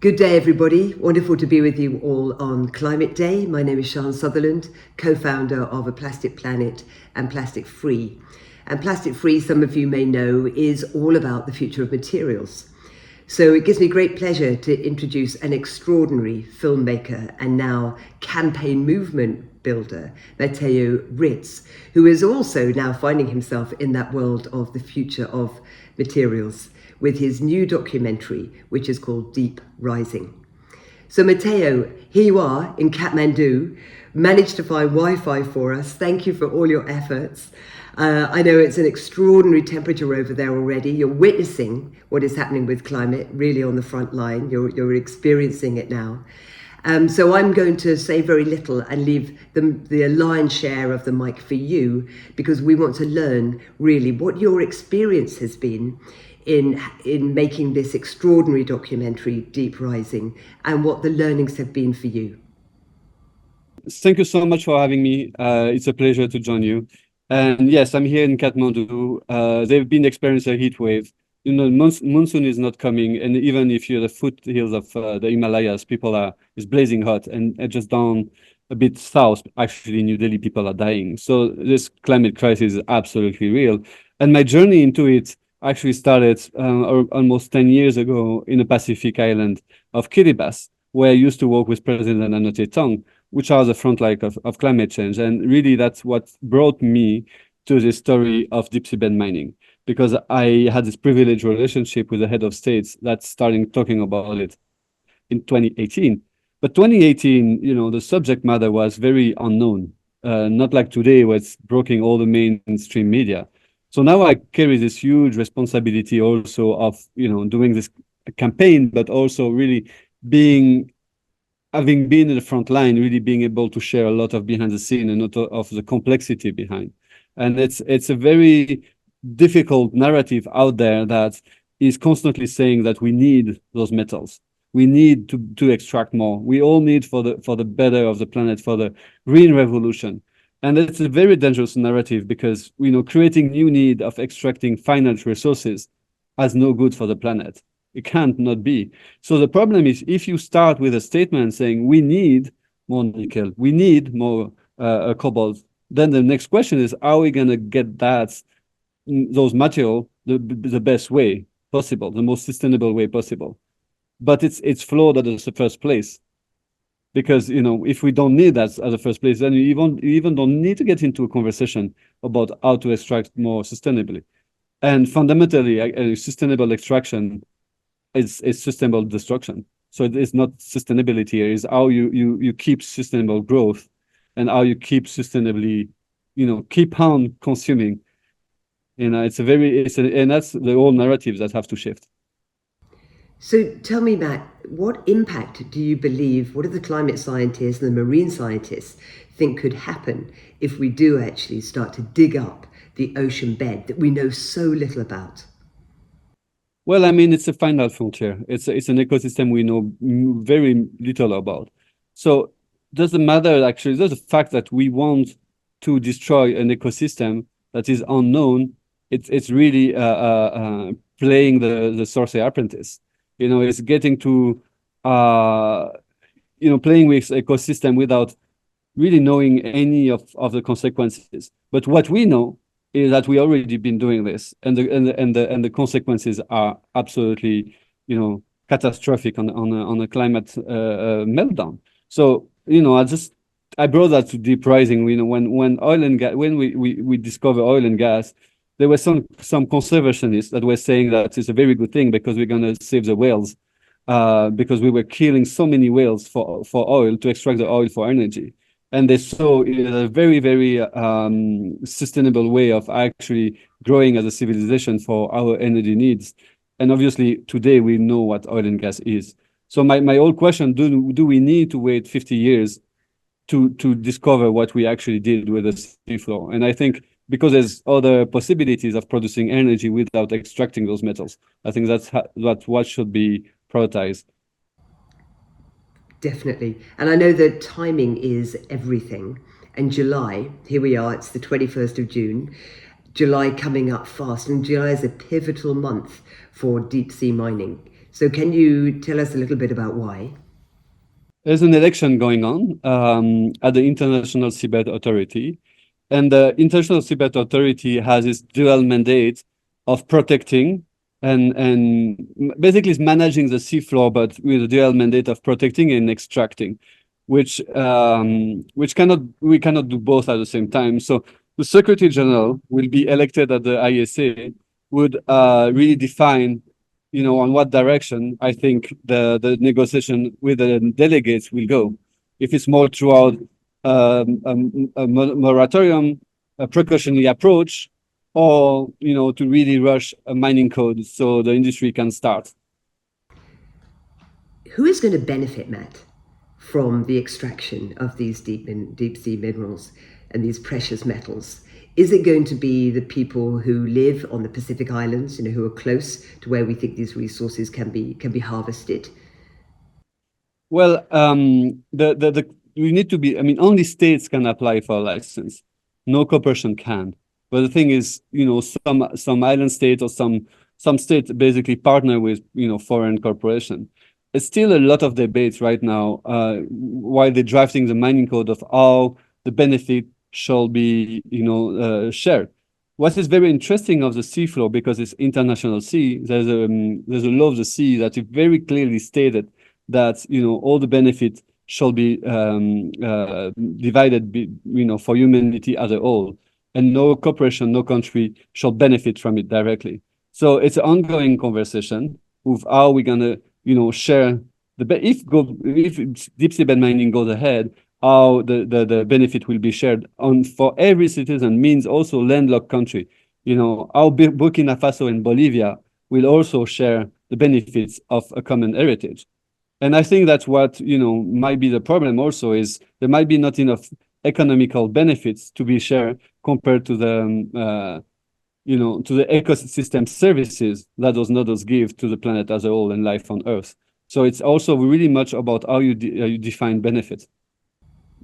Good day, everybody. Wonderful to be with you all on Climate Day. My name is Sian, Sutherland, co-founder of A Plastic Planet and Plastic Free. And Plastic Free, some of you may know, is all about the future of materials. So it gives me great pleasure to introduce an extraordinary filmmaker and now campaign movement builder, Matthieu Rytz, who is also now finding himself in that world of the future of materials with his new documentary, which is called Deep Rising. So Matthieu, here you are in Kathmandu, managed to find Wi-Fi for us. Thank you for all your efforts. I know it's an extraordinary temperature over there already. You're witnessing what is happening with climate, really on the front line. You're experiencing it now. So I'm going to say very little and leave the lion's share of the mic for you, because we want to learn really what your experience has been in making this extraordinary documentary, Deep Rising, and what the learnings have been for you. Thank you so much for having me. It's a pleasure to join you. And yes, I'm here in Kathmandu. They've been experiencing a heat wave. You know, monsoon is not coming, and even if you're the foothills of the Himalayas, it's blazing hot, and just down a bit south, actually, New Delhi, people are dying. So this climate crisis is absolutely real. And my journey into it actually started almost 10 years ago in the Pacific island of Kiribati, where I used to work with President Anote Tong, which are the front line of climate change. And really, that's what brought me to the story of deep seabed mining, because I had this privileged relationship with the head of states that's starting talking about it in 2018. But 2018, you know, the subject matter was very unknown, not like today where it's breaking all the mainstream media. So now I carry this huge responsibility also of, you know, doing this campaign, but also really having been in the front line, really being able to share a lot of behind the scene and a lot of the complexity behind. And it's a very difficult narrative out there that is constantly saying that we need those metals. We need to extract more. We all need for the better of the planet, for the green revolution. And it's a very dangerous narrative because, you know, creating new need of extracting finite resources has no good for the planet. It can't not be. So the problem is, if you start with a statement saying we need more nickel, we need more cobalt, then the next question is, are we going to get those material the best way possible, the most sustainable way possible? But it's flawed at the first place. Because, you know, if we don't need that as a first place, then you even don't need to get into a conversation about how to extract more sustainably. And fundamentally, sustainable extraction is sustainable destruction. So it is not sustainability here, it's how you keep sustainable growth and how you keep sustainably, you know, keep on consuming. You know, and that's the whole narratives that have to shift. So tell me, Matt, what impact do you believe, what do the climate scientists and the marine scientists think could happen if we do actually start to dig up the ocean bed that we know so little about? Well, I mean, it's a final frontier. It's an ecosystem we know very little about. So doesn't matter, actually, there's the fact that we want to destroy an ecosystem that is unknown. It's really playing the sorcerer apprentice. You know, it's getting to, you know, playing with ecosystem without really knowing any of the consequences. But what we know is that we already been doing this, and the consequences are absolutely, you know, catastrophic on a climate meltdown. So, you know, I brought that to Deep Rising. You know, when oil and gas, when we discover oil and gas, there were some conservationists that were saying that it's a very good thing because we're going to save the whales, because we were killing so many whales for oil, to extract the oil for energy. And they saw a very, very sustainable way of actually growing as a civilization for our energy needs. And obviously, today we know what oil and gas is. So my old question, do we need to wait 50 years to discover what we actually did with the seafloor? And I think because there's other possibilities of producing energy without extracting those metals, I think that's what should be prioritized. Definitely. And I know that timing is everything. And July, here we are, it's the 21st of June, July coming up fast. And July is a pivotal month for deep sea mining. So can you tell us a little bit about why? There's an election going on at the International Seabed Authority, and the International Seabed Authority has this dual mandate of protecting and basically is managing the seafloor, but with a dual mandate of protecting and extracting, which we cannot do both at the same time. So the Secretary General will be elected at the ISA, would really define, on what direction I think the negotiation with the delegates will go. If it's more throughout a moratorium, a precautionary approach, or to really rush a mining code so the industry can start. Who is going to benefit, Matt, from the extraction of these deep sea minerals and these precious metals? Is it going to be the people who live on the Pacific Islands, who are close to where we think these resources can be harvested? Well, we need to be. I mean, only states can apply for a license. No corporation can. But the thing is, some island state or some state basically partner with foreign corporation. It's still a lot of debates right now while they're drafting the mining code of how the benefit shall be shared. What is very interesting of the seafloor, because it's international sea, there's a law of the sea that is very clearly stated that all the benefit shall be divided for humanity as a whole, and no corporation, no country shall benefit from it directly. So it's an ongoing conversation of how we're gonna share if deep sea bed mining goes ahead, how the benefit will be shared on for every citizen, means also landlocked country. How Burkina Faso and Bolivia will also share the benefits of a common heritage. And I think that's what might be the problem also, is there might be not enough economical benefits to be shared compared to the to the ecosystem services that those nodes give to the planet as a whole and life on Earth. So it's also really much about how you define benefits.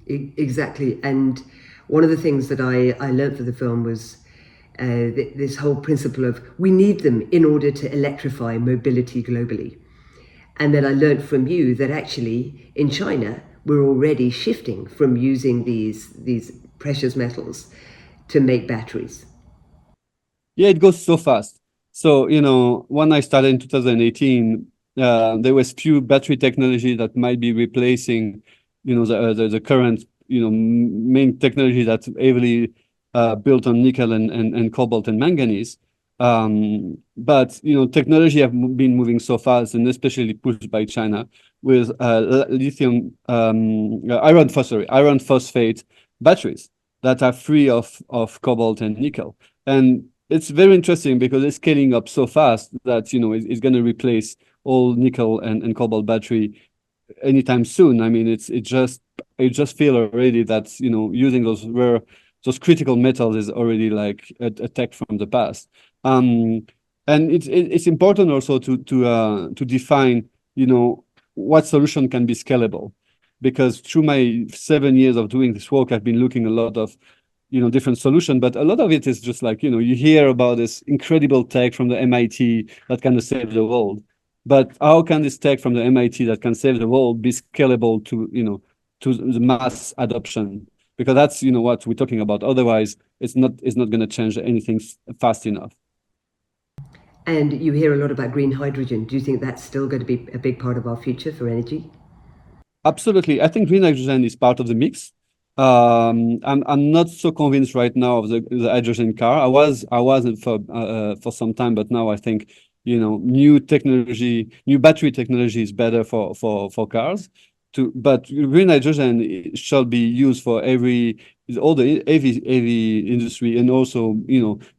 Exactly. And one of the things that I learned for the film was this whole principle of we need them in order to electrify mobility globally. And then I learned from you that actually in China, we're already shifting from using these precious metals to make batteries. Yeah, it goes so fast. So, when I started in 2018, there was few battery technology that might be replacing, the current, main technology that's heavily built on nickel and cobalt and manganese. But technology have been moving so fast, and especially pushed by China with lithium iron phosphate batteries that are free of cobalt and nickel. And it's very interesting because it's scaling up so fast that it's going to replace all nickel and cobalt battery anytime soon. I mean, it just feel already that using those critical metals is already like a tech from the past. And it's important also to define what solution can be scalable, because through my 7 years of doing this work, I've been looking a lot of different solution, but a lot of it is just like you hear about this incredible tech from the MIT that can save the world, but how can this tech from the MIT that can save the world be scalable to the mass adoption? Because that's what we're talking about. Otherwise, it's not going to change anything fast enough. And you hear a lot about green hydrogen. Do you think that's still going to be a big part of our future for energy? Absolutely. I think green hydrogen is part of the mix. I'm not so convinced right now of the hydrogen car. I wasn't for some time, but now I think new battery technology is better for cars. But green hydrogen shall be used for all the heavy industry, and also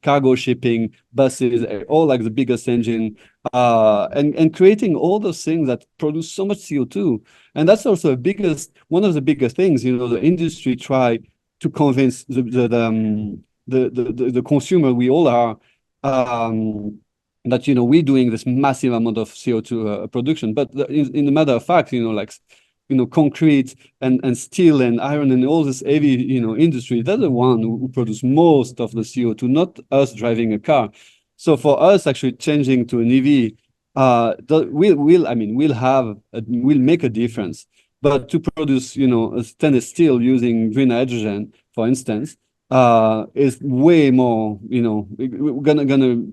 cargo shipping, buses, all like the biggest engine, and creating all those things that produce so much CO2. And that's also one of the biggest things. The industry try to convince the consumer, we all are, that we're doing this massive amount of CO2 production. But in the matter of fact, concrete and steel and iron and all this heavy industry, they're the one who produce most of the CO2, not us driving a car. So for us actually changing to an EV we'll make a difference. But to produce, a stainless steel using green hydrogen, for instance, is way more, we're gonna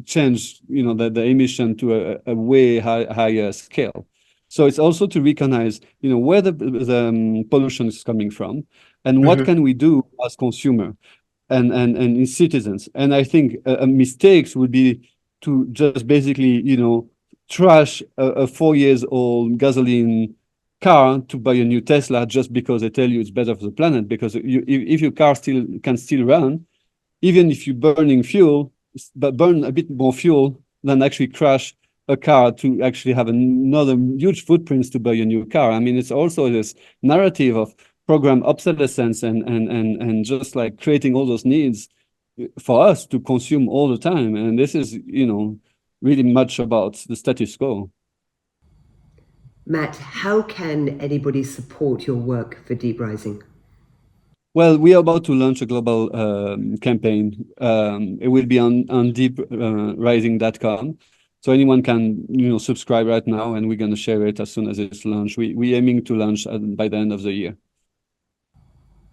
change, the emission to a way higher scale. So it's also to recognize, where the pollution is coming from, and what can we do as consumer and citizens. And I think mistakes would be to just basically, trash a 4 years old gasoline car to buy a new Tesla just because they tell you it's better for the planet. Because if your car can still run, even if you're burning fuel, but burn a bit more fuel than actually crash a car to actually have another huge footprints to buy a new car. I mean, it's also this narrative of program obsolescence and just like creating all those needs for us to consume all the time. And this is, really much about the status quo. Matt, how can anybody support your work for Deep Rising? Well, we are about to launch a global campaign. It will be on deeprising.com. So anyone can, subscribe right now, and we're going to share it as soon as it's launched. We're aiming to launch by the end of the year.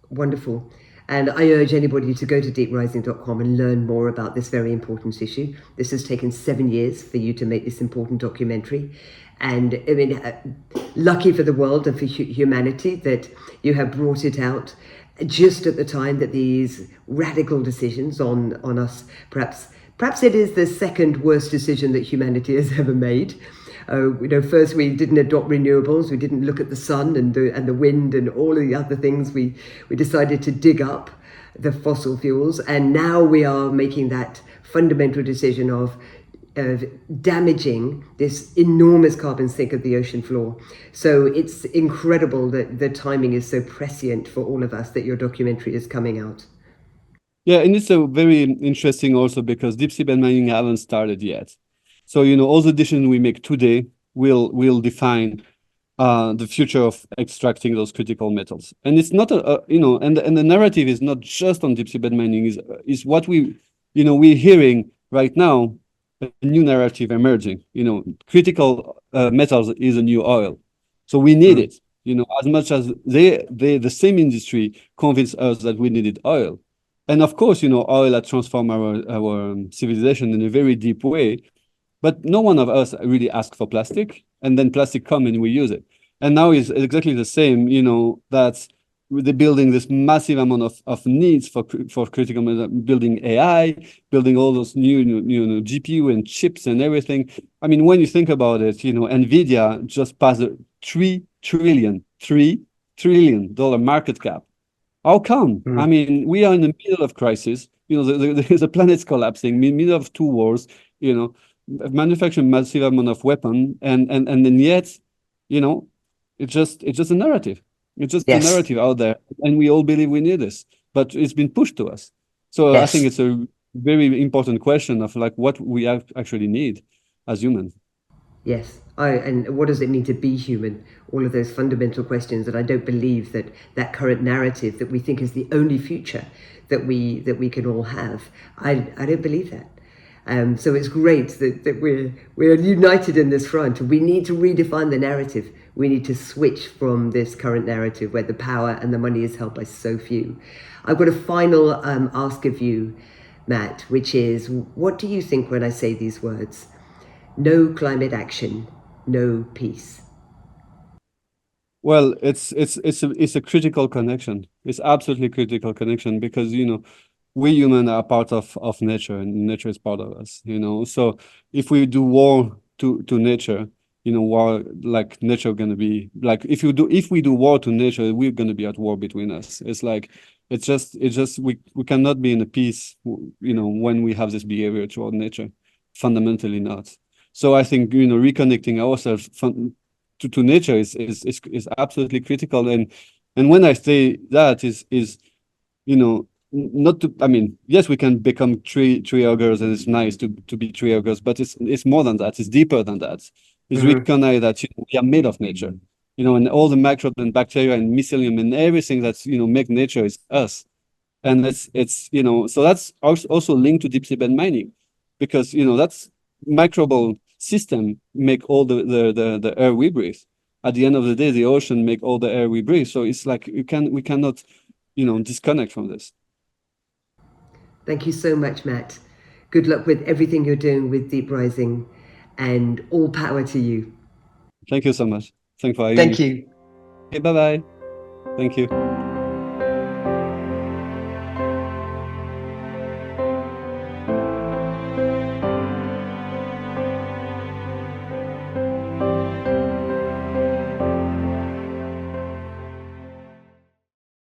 Wonderful. And I urge anybody to go to deeprising.com and learn more about this very important issue. This has taken 7 years for you to make this important documentary. And I mean, lucky for the world and for humanity that you have brought it out just at the time that these radical decisions on us, perhaps it is the second worst decision that humanity has ever made. First we didn't adopt renewables, we didn't look at the sun and the wind and all of the other things. We decided to dig up the fossil fuels, and now we are making that fundamental decision of damaging this enormous carbon sink of the ocean floor. So it's incredible that the timing is so prescient for all of us that your documentary is coming out. Yeah, and it's a very interesting also because deep seabed mining haven't started yet. So, all the decisions we make today will define the future of extracting those critical metals. And it's not and the narrative is not just on deep seabed mining, is what we're hearing right now, a new narrative emerging. Critical metals is a new oil. So we need it, as much as the same industry convinced us that we needed oil. And of course, oil had transformed our civilization in a very deep way. But no one of us really asked for plastic, and then plastic come and we use it. And now is exactly the same, that they're building this massive amount of needs for critical metals, building AI, building all those new GPU and chips and everything. I mean, when you think about it, NVIDIA just passed a $3 trillion market cap. How come? I mean, we are in the middle of crisis. The planet's collapsing, middle of two wars, manufacturing massive amount of weapon, and then yet, it's just a narrative. It's just a narrative out there, and we all believe we need this, but it's been pushed to us. So I think it's a very important question of like what we actually need as humans. Yes, and what does it mean to be human? All of those fundamental questions that I don't believe that current narrative that we think is the only future that we can all have. I don't believe that. So it's great that we're united in this front. We need to redefine the narrative. We need to switch from this current narrative where the power and the money is held by so few. I've got a final ask of you, Matt, which is, what do you think when I say these words? No climate action, no peace. Well, it's a critical connection. It's absolutely critical connection because we humans are part of nature, and nature is part of us. So if we do war to nature, war, like nature gonna be like, if we do war to nature, we're gonna be at war between us. It's just we cannot be in a peace, when we have this behavior toward nature. Fundamentally not. So I think reconnecting ourselves to nature is absolutely critical. And when I say that is not to, I mean, yes, we can become tree huggers, and it's nice to be tree huggers, but it's more than that. It's deeper than that. It's recognize that we are made of nature, and all the microbes and bacteria and mycelium and everything that's make nature is us. And so that's also linked to deep seabed mining, because that's microbial system make all the air we breathe. At the end of the day, the ocean make all the air we breathe. So it's like we cannot, disconnect from this. Thank you so much, Matt. Good luck with everything you're doing with Deep Rising, and all power to you. Thank you so much. Thanks for having Thank me. you. Okay, bye-bye. Thank you.